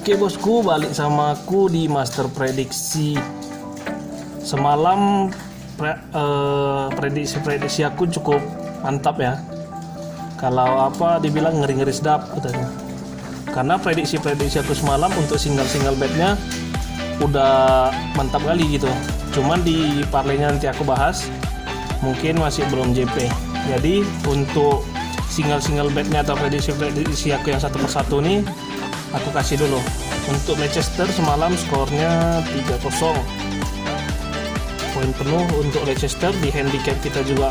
Oke bosku, balik sama aku di Master Prediksi. Semalam prediksi aku cukup mantap ya. Kalau dibilang ngeri-ngeri sedap katanya. Karena prediksi aku semalam untuk single bednya udah mantap kali gitu. Cuman di parlaynya nanti aku bahas, mungkin masih belum JP. Jadi untuk single bednya atau prediksi aku yang satu persatu nih aku kasih dulu. Untuk Leicester semalam skornya 3-0, poin penuh untuk Leicester. Di handicap kita juga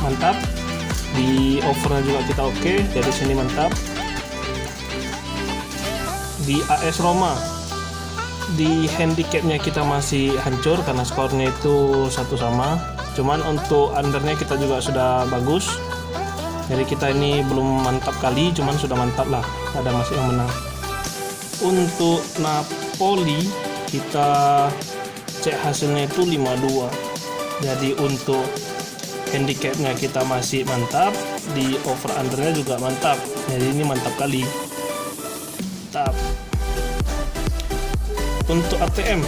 mantap, di overnya juga kita oke, dari sini mantap. Di AS Roma, di handicapnya kita masih hancur karena skornya itu 1 sama. Cuman untuk undernya kita juga sudah bagus, jadi kita ini belum mantap kali, cuman sudah mantap lah, ada masih yang menang. Untuk Napoli kita cek hasilnya itu 5-2, jadi untuk handicapnya kita masih mantap, di over undernya juga mantap, jadi ini mantap kali. Mantap. Untuk ATM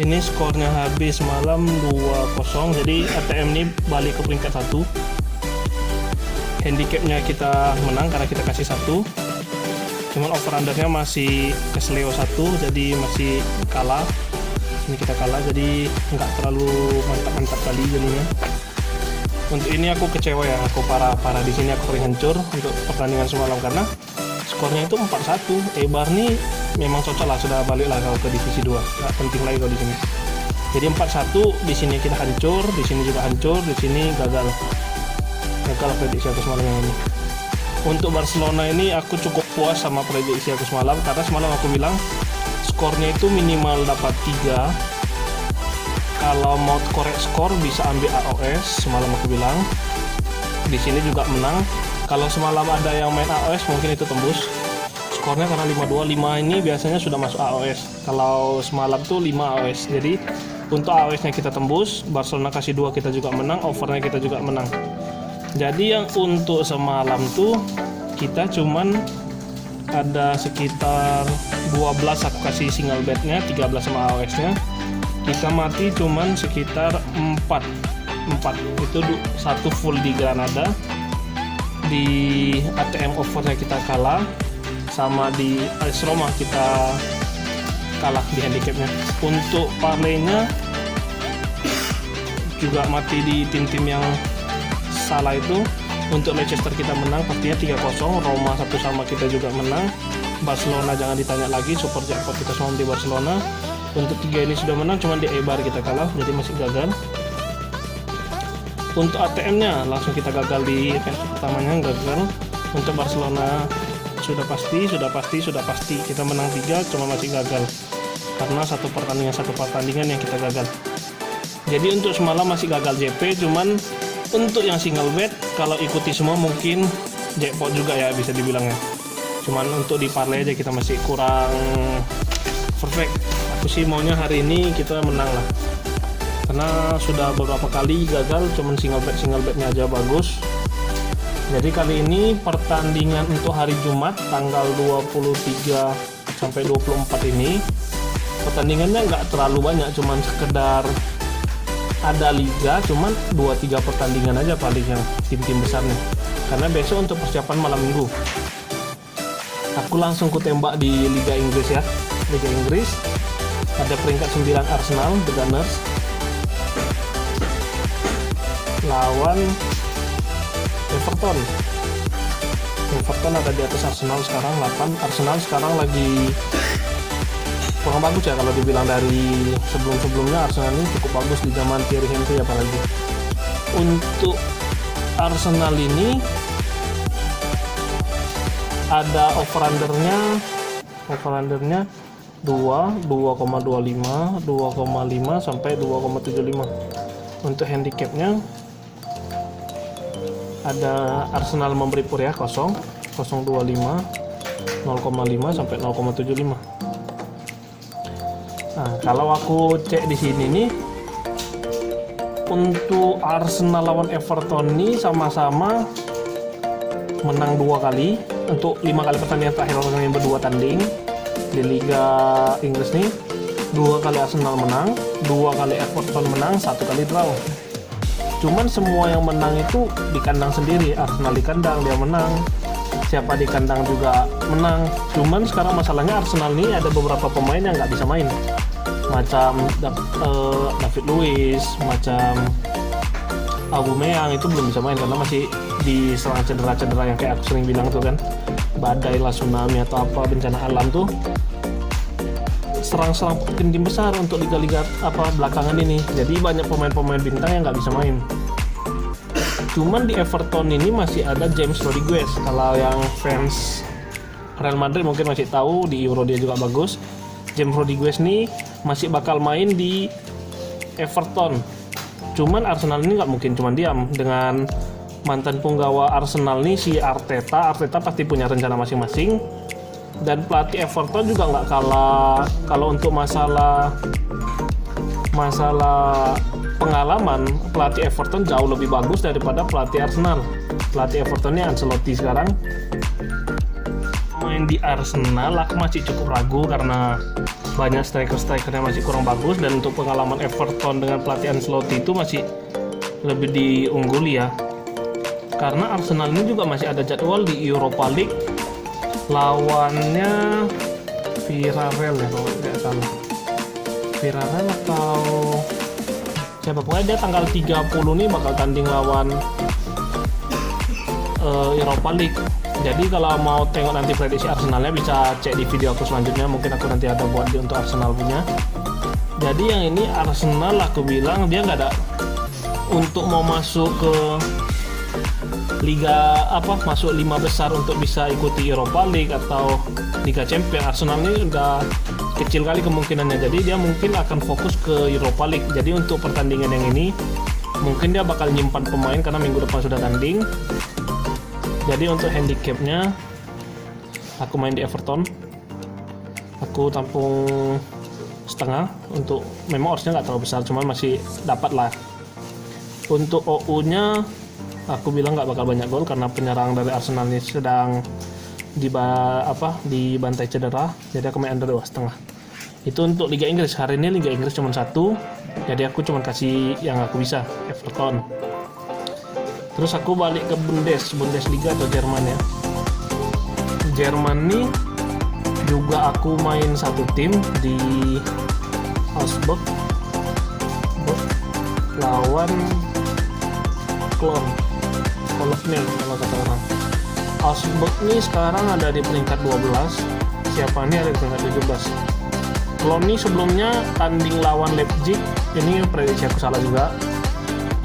ini skornya habis malam 2-0, jadi ATM ini balik ke peringkat 1. Handicapnya kita menang karena kita kasih 1, cuman over undernya masih kesleo 1, jadi masih kalah. Ini kita kalah, jadi nggak terlalu mantap kali jadinya. Untuk ini aku kecewa ya, aku parah di sini, aku paling hancur untuk pertandingan semalam karena skornya itu 4-1. Eibar nih memang cocok lah, sudah balik lah kalau ke divisi 2, nggak penting lagi kalau di sini. Jadi 4-1 di sini kita hancur, di sini juga hancur, di sini gagal prediksi aku semalam yang ini. Untuk Barcelona ini aku cukup puas sama prediksi aku semalam, karena semalam aku bilang skornya itu minimal dapat 3. Kalau mau korek skor bisa ambil AOS, semalam aku bilang. Di sini juga menang. Kalau semalam ada yang main AOS mungkin itu tembus skornya, karena 5-2-5 ini biasanya sudah masuk AOS. Kalau semalam tuh 5 AOS, jadi untuk AOS nya kita tembus, Barcelona kasih 2 kita juga menang, overnya kita juga menang. Jadi yang untuk semalam tuh kita cuman ada sekitar 12 aku kasih single bednya, 13 sama AOS nya. Kita mati cuman sekitar 4 itu 1 full di Granada. Di ATM overnya kita kalah, sama di AS Roma kita kalah di handicapnya. Untuk parlaynya juga mati di tim-tim yang salah itu. Untuk Leicester kita menang pastinya 3-0, Roma 1 sama kita juga menang. Barcelona jangan ditanya lagi, super jackpot kita semua di Barcelona. Untuk 3 ini sudah menang, cuman di Eibar kita kalah, jadi masih gagal. Untuk ATM nya langsung kita gagal di event pertamanya, gagal. Untuk Barcelona sudah pasti kita menang 3, cuma masih gagal karena satu pertandingan yang kita gagal. Jadi untuk semalam masih gagal JP, cuman untuk yang single bet kalau ikuti semua mungkin jackpot juga ya, bisa dibilangnya. Cuman untuk di parlay aja kita masih kurang perfect. Aku sih maunya hari ini kita menang lah, karena sudah beberapa kali gagal, cuman single bednya aja bagus. Jadi kali ini pertandingan untuk hari Jumat tanggal 23 sampai 24 ini pertandingannya nggak terlalu banyak, cuman sekedar ada liga, cuman 2-3 pertandingan aja paling yang tim-tim besar nih, karena besok untuk persiapan malam minggu. Aku langsung kutembak di Liga Inggris ya. Liga Inggris ada peringkat 9 Arsenal, The Gunners lawan Everton ada di atas Arsenal sekarang 8. Arsenal sekarang lagi kurang bagus ya, kalau dibilang dari sebelumnya Arsenal ini cukup bagus di zaman Thierry Henry apalagi. Untuk Arsenal ini ada over undernya 2,25 sampai 2,75. Untuk handicapnya ada Arsenal memberi pur ya 0,25 sampai 0,75. Nah, kalau aku cek di sini nih, untuk Arsenal lawan Everton ini sama-sama menang 2 kali untuk 5 kali pertandingan terakhir, orang yang berdua tanding. di Liga Inggris nih 2 kali Arsenal menang, 2 kali Everton menang, 1 kali draw. Cuman semua yang menang itu di kandang sendiri. Arsenal di kandang dia menang, siapa di kandang juga menang. Cuman sekarang masalahnya Arsenal nih ada beberapa pemain yang nggak bisa main, macam David Luiz, macam Aubameyang itu belum bisa main karena masih diserang cedera-cedera yang kayak aku sering bilang tuh kan, badai lah, tsunami atau apa bencana alam tuh serang-serang tim besar untuk liga-liga belakangan ini. Jadi banyak pemain-pemain bintang yang nggak bisa main. Cuman di Everton ini masih ada James Rodriguez. Kalau yang fans Real Madrid mungkin masih tahu, di Euro dia juga bagus. James Rodriguez nih masih bakal main di Everton. Cuman Arsenal ini nggak mungkin cuma diam. Dengan mantan punggawa Arsenal nih si Arteta pasti punya rencana masing-masing. Dan pelatih Everton juga nggak kalah kalau untuk masalah pengalaman. Pelatih Everton jauh lebih bagus daripada pelatih Arsenal. Pelatih Evertonnya Ancelotti sekarang main di Arsenal aku masih cukup ragu karena banyak strikernya masih kurang bagus, dan untuk pengalaman Everton dengan pelatih Ancelotti itu masih lebih diungguli ya. Karena Arsenal ini juga masih ada jadwal di Europa League, lawannya Villarreal ya kalau tidak salah, Villarreal atau siapa, pokoknya dia tanggal 30 nih bakal tanding lawan Europa League. Jadi kalau mau tengok nanti prediksi Arsenalnya bisa cek di video aku selanjutnya, mungkin aku nanti ada buat untuk Arsenal punya. Jadi yang ini Arsenal aku bilang dia nggak ada untuk mau masuk ke liga masuk 5 besar untuk bisa ikuti Europa League atau Liga Champions. Arsenal ini udah kecil kali kemungkinannya, jadi dia mungkin akan fokus ke Europa League. Jadi untuk pertandingan yang ini mungkin dia bakal nyimpan pemain karena minggu depan sudah tanding. Jadi untuk handicapnya aku main di Everton, aku tampung setengah. Untuk memang oddsnya nggak terlalu besar, cuman masih dapat lah. Untuk OU-nya aku bilang nggak bakal banyak gol karena penyerang dari Arsenal ini sedang dibantai cedera, jadi aku main under 2,5. Itu untuk Liga Inggris. Hari ini Liga Inggris cuma 1, jadi aku cuma kasih yang aku bisa, Everton. Terus aku balik ke Bundesliga atau Jerman ya. Jerman nih juga aku main satu tim di Augsburg lawan Cologne kalau kata orang. Augsburg nih sekarang ada di peringkat 12, siapa nih ada di peringkat 17. Cologne nih sebelumnya tanding lawan Leipzig, ini prediksi aku salah juga.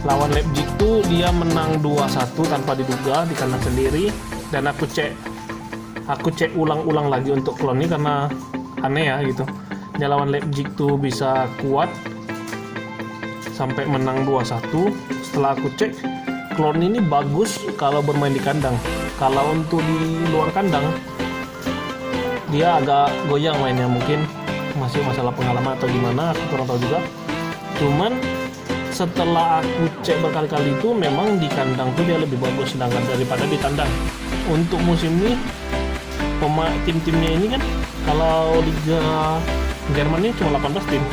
Lawan Leipzig tuh dia menang 2-1 tanpa diduga di kandang sendiri, dan aku cek ulang-ulang lagi untuk Cologne ini karena aneh ya gitu. Dia lawan Leipzig tuh bisa kuat sampai menang 2-1. Setelah aku cek, Cologne ini bagus kalau bermain di kandang. Kalau untuk di luar kandang dia agak goyang mainnya, mungkin masih masalah pengalaman atau gimana, aku kurang tahu juga. Cuman setelah aku cek berkali-kali itu memang di kandang tuh dia lebih bagus sedangkan daripada di tandang. Untuk musim ini tim-timnya ini kan kalau Liga Jerman ini cuma 18 tim.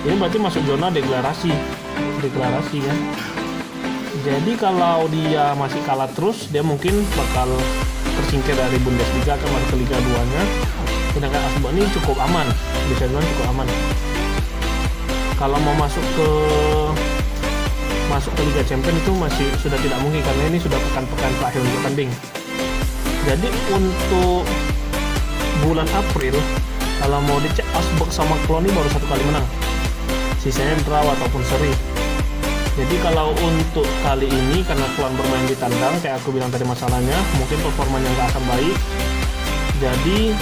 Ini berarti masuk zona degradasi kan. Jadi kalau dia masih kalah terus, dia mungkin bakal tersingkir dari Bundesliga, akan masuk ke Liga 2-nya. Sedangkan Augsburg ini cukup aman, bisa bilang cukup aman. Kalau mau masuk ke Liga Champions itu masih sudah tidak mungkin karena ini sudah pekan-pekan terakhir untuk tanding. Jadi untuk bulan April kalau mau dicek, Augsburg sama Cologne baru 1 kali menang, sisanya draw ataupun seri. Jadi kalau untuk kali ini karena Cologne bermain di tandang, kayak aku bilang tadi masalahnya, mungkin performanya nggak akan baik. Jadi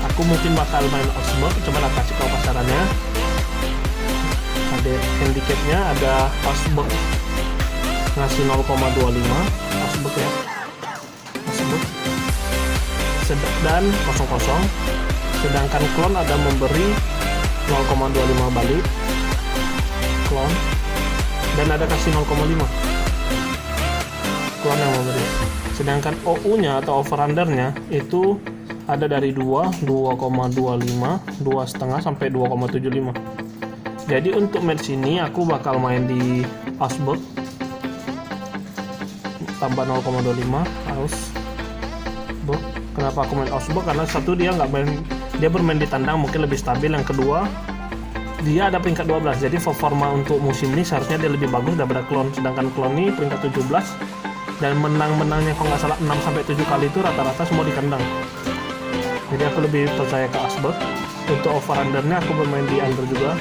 aku mungkin bakal main Augsburg, coba lah kasih kau pasarannya. Ada handicapnya, ada Augsburg ngasih 0,25, Augsburg ya, Augsburg dan 0,0. Sedangkan Cologne ada memberi 0,25 balik Cologne, dan ada kasih 0,5 Cologne yang memberi. Sedangkan OU nya atau over undernya itu ada dari 2, 2,25, 2,5 sampai 2,75. Jadi untuk match ini aku bakal main di Augsburg tambah 0,25 Augsburg. Kenapa aku main Augsburg? Karena satu dia bermain di tandang, mungkin lebih stabil. Yang kedua, dia ada peringkat 12, jadi performa untuk musim ini seharusnya dia lebih bagus daripada Cologne. Sedangkan Cologne ini peringkat 17 dan menang-menangnya kalau nggak salah 6-7 kali itu rata-rata semua di kandang. Jadi aku lebih percaya ke Augsburg. Untuk over undernya aku bermain di under juga,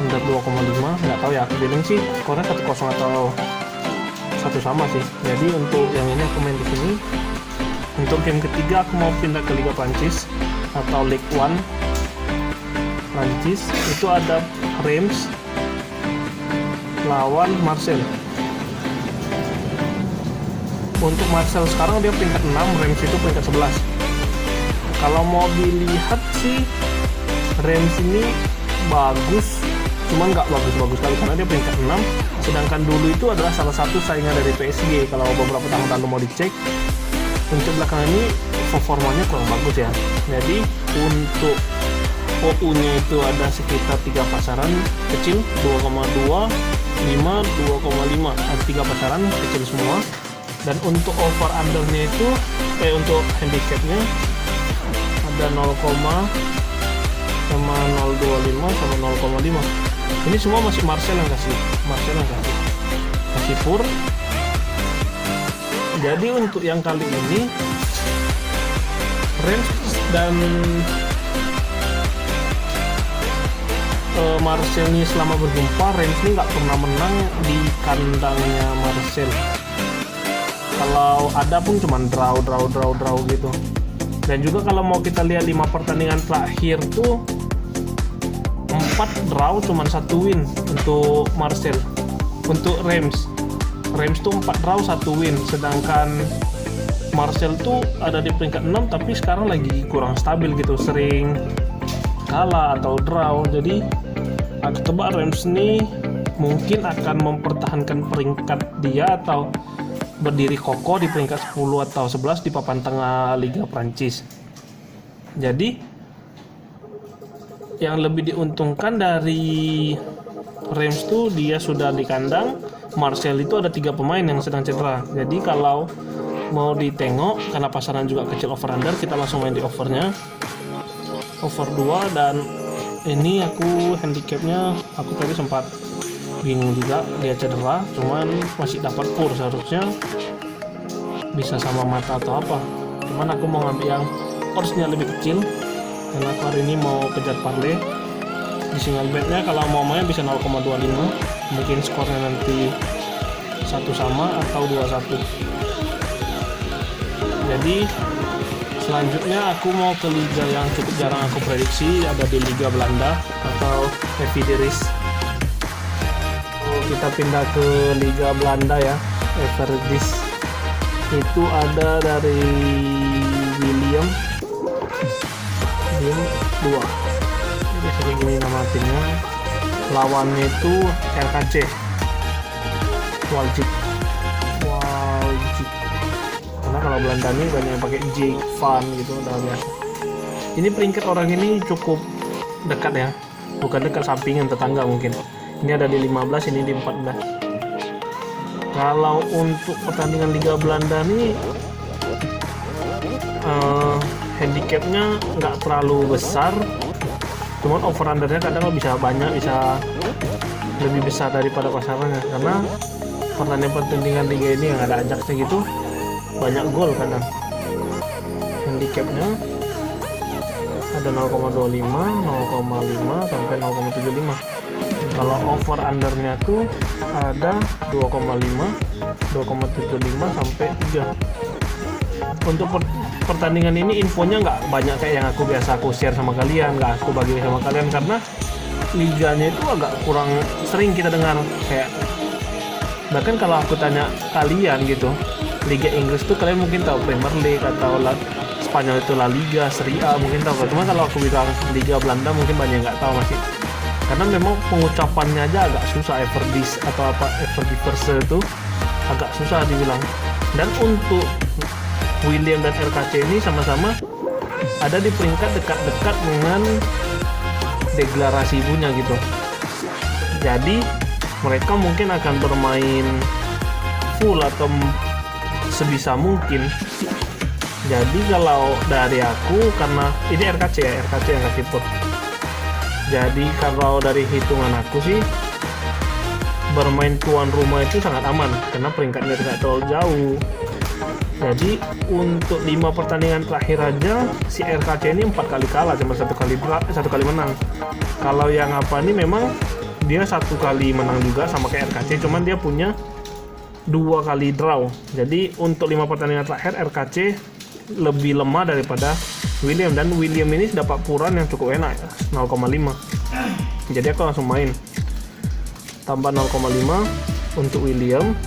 under 2,5. nggak tahu ya, aku feeling sih skornya 1-0 atau 1 sama sih. Jadi untuk yang ini aku main di sini. Untuk game ketiga aku mau pindah ke Liga Prancis atau Ligue 1 Prancis. Itu ada Reims lawan Marseille. Untuk Marseille sekarang dia peringkat 6, Reims itu peringkat 11. Kalau mau dilihat sih Reims ini bagus, cuman nggak bagus-bagus kali karena dia peringkat 6. Sedangkan dulu itu adalah salah satu saingan dari PSG. Kalau beberapa tahun lalu mau dicek, untuk belakangan ini performanya kurang bagus ya. Jadi untuk OU-nya itu ada sekitar 3 pasaran kecil, 2,2, 5, 2,5. Ada 3 pasaran kecil semua. Dan untuk over undernya itu untuk handicapnya ada 0, sama 0,25 sama 0,5. Ini semua masih Marseille yang kasih pur. Jadi untuk yang kali ini Reims dan Marseille ini selama berjumpa, Reims ini nggak pernah menang di kandangnya Marseille. Kalau ada pun cuma draw gitu. Dan juga kalau mau kita lihat 5 pertandingan terakhir tuh 4 draw cuma 1 win untuk Marseille. Untuk Reims tuh 4 draw 1 win, sedangkan Marseille tuh ada di peringkat 6 tapi sekarang lagi kurang stabil gitu, sering kalah atau draw. Jadi aku tebak Reims ini mungkin akan mempertahankan peringkat dia atau berdiri kokoh di peringkat 10 atau 11 di papan tengah Liga Prancis. Jadi yang lebih diuntungkan dari Reims tuh dia sudah di kandang. Marseille itu ada 3 pemain yang sedang cedera. Jadi kalau mau ditengok karena pasaran juga kecil over under, kita langsung main di overnya, over 2. Dan ini aku handicapnya, aku tadi sempat bingung juga, dia cedera cuman masih dapat pur, seharusnya bisa sama mata atau apa. Cuman aku mau ngambil yang oddsnya lebih kecil karena aku hari ini mau kejar parlay. Di single betnya kalau mau main bisa 0,25, mungkin skornya nanti 1 sama atau 2-1. Jadi selanjutnya aku mau ke liga yang cukup jarang aku prediksi, ada di Liga Belanda atau Evideris. Kita pindah ke Liga Belanda ya, Evideris. Itu ada dari William 2. Jadi kayak gini nama timnya. Lawannya itu RKC Wajib. Karena kalau Belanda ini banyak yang pakai J Van gitu, udah biasa. Ini peringkat orang ini cukup dekat ya, bukan dekat, sampingan, tetangga mungkin. Ini ada di 15, ini di 14. Kalau untuk pertandingan Liga Belanda nih handicapnya nggak terlalu besar, cuman over undernya kadang bisa banyak, bisa lebih besar daripada pasarannya. Karena pertandingan Liga ini yang ada ajaknya gitu banyak gol kadang. Handicapnya ada 0,25, 0,5 sampai 0,75. Kalau over undernya tuh ada 2,5, 2,75 sampai 3. Untuk pertandingan ini infonya nggak banyak kayak yang aku biasa aku share sama kalian, nggak aku bagi sama kalian karena liganya itu agak kurang sering kita dengar. Kayak bahkan kalau aku tanya kalian gitu, Liga Inggris tuh kalian mungkin tahu, Premier League atau Spanyol itu La Liga, Serie A mungkin tahu. Cuma kalau aku bilang Liga Belanda mungkin banyak nggak tahu masih. Karena memang pengucapannya aja agak susah, Everdis atau apa Everdiverse itu agak susah dibilang. Dan untuk William dan RKC ini sama-sama ada di peringkat dekat-dekat dengan deklarasi ibunya gitu. Jadi mereka mungkin akan bermain full atau sebisa mungkin. Jadi kalau dari aku, karena ini RKC ya, RKC yang kasih pot. Jadi kalau dari hitungan aku sih, bermain tuan rumah itu sangat aman karena peringkatnya tidak terlalu jauh. Jadi untuk 5 pertandingan terakhir aja si RKC ini 4 kali kalah, cuma satu kali menang. Kalau yang apa ini memang dia 1 kali menang juga sama kayak RKC, cuman dia punya 2 kali draw. Jadi untuk 5 pertandingan terakhir RKC lebih lemah daripada William, dan William ini dapat puran yang cukup enak ya, 0,5. Jadi aku langsung main tambah 0,5 untuk William,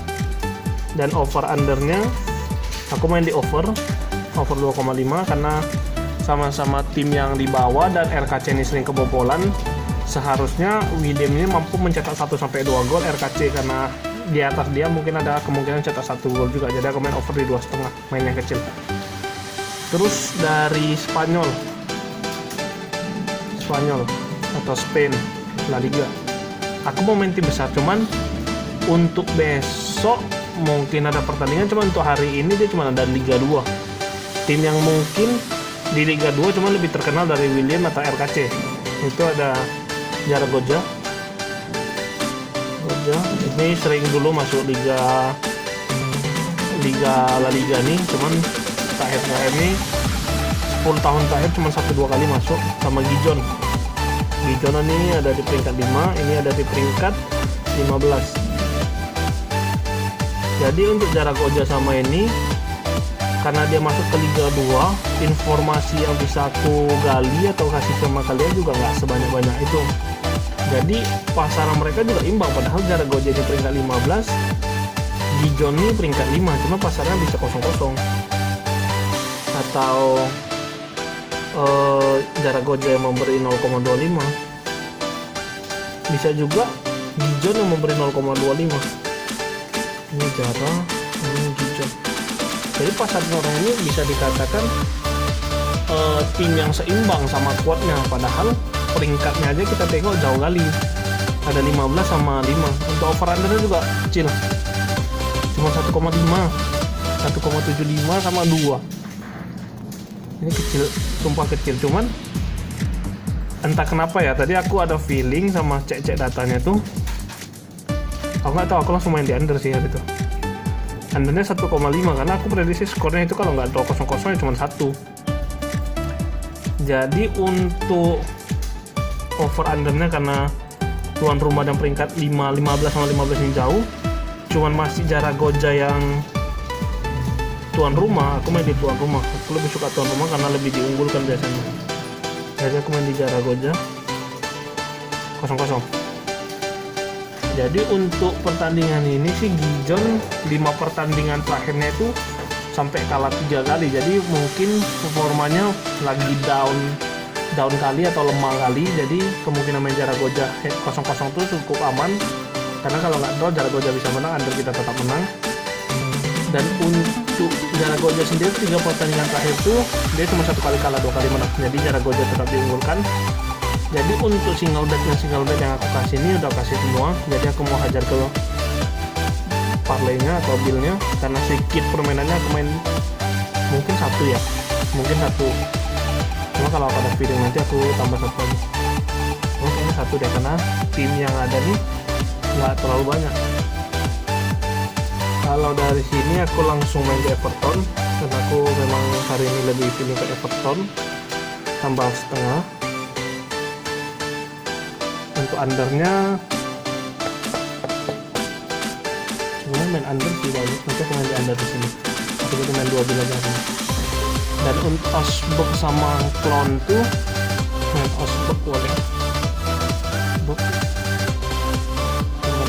dan over undernya aku main di over 2,5 karena sama-sama tim yang di bawah dan RKC ini sering kebobolan. Seharusnya William ini mampu mencetak 1-2 gol, RKC karena di atas dia mungkin ada kemungkinan cetak 1 gol juga. Jadi aku main over di 2,5, main yang kecil. Terus dari Spanyol atau Spain, La Liga, aku mau main tim besar, cuman untuk besok mungkin ada pertandingan, cuman untuk hari ini dia cuma ada Liga 2. Tim yang mungkin di Liga 2 cuman lebih terkenal dari William atau RKC itu ada Zaragoza. Ini sering dulu masuk Liga La Liga nih, cuman terakhir ini 10 tahun terakhir cuma 1-2 kali masuk. Sama Gijon ini ada di peringkat 5, ini ada di peringkat 15. Jadi untuk Zaragoza sama ini, karena dia masuk ke Liga 2, informasi yang bisa aku gali atau kasih sama kalian juga nggak sebanyak-banyak itu. Jadi pasaran mereka juga imbang, padahal Zaragoza di peringkat 15, Gijon ini peringkat 5, cuma pasarnya bisa 0-0. Atau Zaragoza yang memberi 0,25, bisa juga Gijon yang memberi 0,25. Ini Gijon. Jadi pasar orang ini bisa dikatakan tim yang seimbang sama kuatnya, padahal peringkatnya aja kita tengok jauh kali, ada 15 sama 5. Untuk over undernya juga kecil, cuma 1,5, 1,75 sama 2. Ini kecil, sumpah kecil. Cuman entah kenapa ya, tadi aku ada feeling sama cek datanya tuh, aku nggak tahu, aku langsung main di under sih hari itu. Undernya 1,5 karena aku prediksi skornya itu kalau nggak 2-0 ya cuma 1. Jadi untuk over undernya, karena tuan rumah dan peringkat 15 sama 15 ini jauh, cuman masih Zaragoza yang tuan rumah, aku main di tuan rumah. Aku lebih suka tuan rumah karena lebih diunggulkan biasanya. Jadi aku main di Zaragoza 0-0. Jadi untuk pertandingan ini sih Gijon 5 pertandingan terakhirnya itu sampai kalah 3 kali. Jadi mungkin performanya lagi down kali atau lemah kali. Jadi kemungkinan main Zaragoza 0-0 itu cukup aman, karena kalau nggak draw Zaragoza bisa menang, under kita tetap menang. Dan untuk Zaragoza sendiri 3 pertandingan terakhir tuh dia cuma 1 kali kalah, 2 kali menang. Jadi Zaragoza tetap diunggulkan. Jadi untuk single bet yang aku kasih ini udah kasih semua. Jadi aku mau hajar ke parlaynya atau billnya, karena sedikit permainannya aku main mungkin 1 ya, mungkin 1. Cuma kalau ada feeling nanti aku tambah 1 lagi. Mungkin 1 deh, karena tim yang ada nih nggak terlalu banyak. Kalau dari sini aku langsung main di Everton, karena aku memang hari ini lebih feeling ke Everton, tambah setengah. Untuk undernya sebenarnya main under sih banyak, nanti aku main di under di sini. Aku jadi main 2 bila aja. Dan untuk Osberg sama Clone tuh main Osberg boleh. Osberg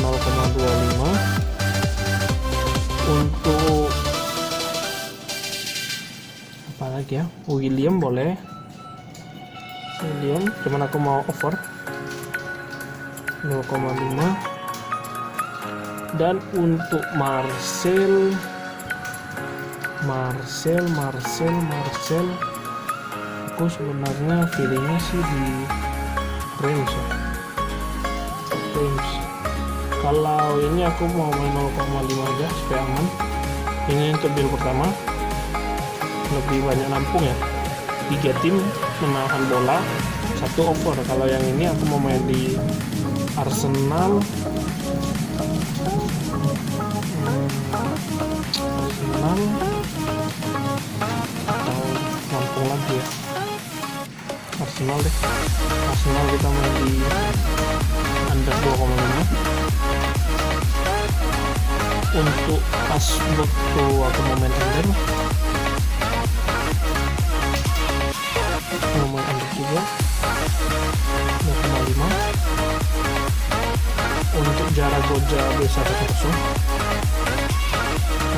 0,25. Untuk apa lagi ya, William boleh. William cuman aku mau over 0,5. Dan untuk Marcel aku sebenarnya feelingnya sih di Reims ya. Reims. Kalau ini aku mau main 0,5 aja supaya aman. Ini untuk build pertama, lebih banyak nampung ya. 3 tim menahan bola, 1 over. Kalau yang ini aku mau main di Arsenal. Atau nampung lagi ya. Arsenal deh. Arsenal kita main di under 2,5. Untuk Asbot tuh aku mau main under. Mau main under juga 2,5. Untuk jarak Goja B1 kosong.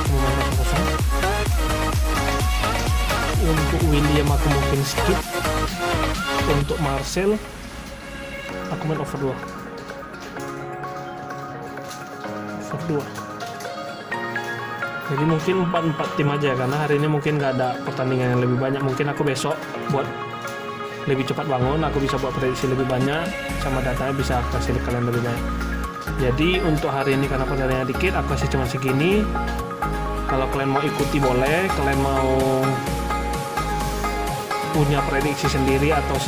Aku mau main 0,0. Untuk William aku mungkin skip. Untuk Marcel aku main over 2. Over 2. Jadi mungkin 4 tim aja, karena hari ini mungkin gak ada pertandingan yang lebih banyak. Mungkin aku besok buat lebih cepat bangun, aku bisa buat prediksi lebih banyak, sama datanya bisa aku kasih kalian lebih banyak. Jadi untuk hari ini karena pertandingannya dikit, aku kasih cuma segini. Kalau kalian mau ikuti boleh, kalian mau punya prediksi sendiri atau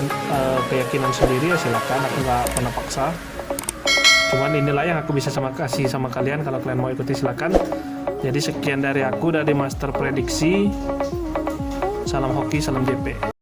keyakinan sendiri ya silakan, aku nggak pernah paksa. Cuman inilah yang aku bisa kasih sama kalian, kalau kalian mau ikuti silakan. Jadi sekian dari aku, dari Master Prediksi. Salam hoki, salam JP.